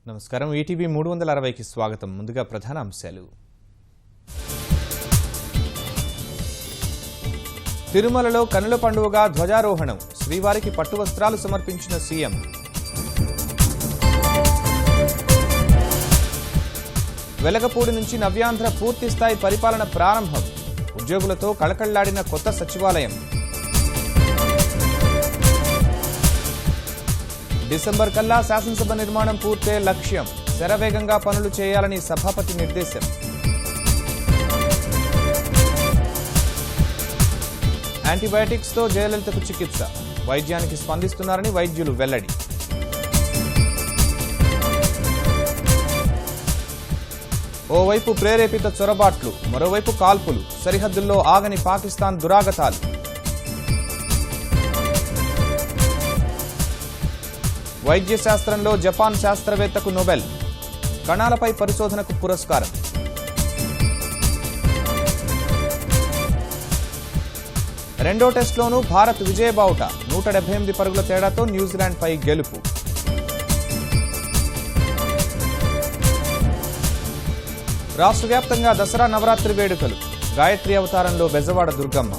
నమస్కారం ఈటీవీ 360కి స్వాగతం. ముందుగా ప్రధాన అంశాలు. తిరుమలలో కనుల పండుగగా ధ్వజారోహణం, శ్రీవారికి పట్టు వస్త్రాలు సమర్పించిన సీఎం. వెలగపూడి నుంచి నవ్యాంధ్ర పూర్తి స్థాయి పరిపాలన ప్రారంభం, ఉద్యోగులతో కళకళ్లాడిన కొత్త సచివాలయం. డిసెంబర్ కల్లా శాసనసభ నిర్మాణం పూర్తే లక్ష్యం, శరవేగంగా పనులు చేయాలని సభాపతి నిర్దేశం. యాంటీబయాటిక్స్తో జయలలితకు చికిత్స, వైద్యానికి స్పందిస్తున్నారని వైద్యులు వెల్లడి. ఓవైపు ప్రేరేపిత చొరబాట్లు, మరోవైపు కాల్పులు, సరిహద్దుల్లో ఆగని పాకిస్తాన్ దురాగతాలు. వైద్య శాస్త్రంలో జపాన్ శాస్త్రవేత్తకు నోబెల్, కణాలపై పరిశోధనకు పురస్కారం. రెండో టెస్టులోనూ భారత్ విజయబావుట, 178 పరుగుల తేడాతో న్యూజిలాండ్పై గెలుపు. రాష్ట్ర వ్యాప్తంగా దసరా నవరాత్రి వేడుకలు, గాయత్రి అవతారంలో బెజవాడ దుర్గమ్మ.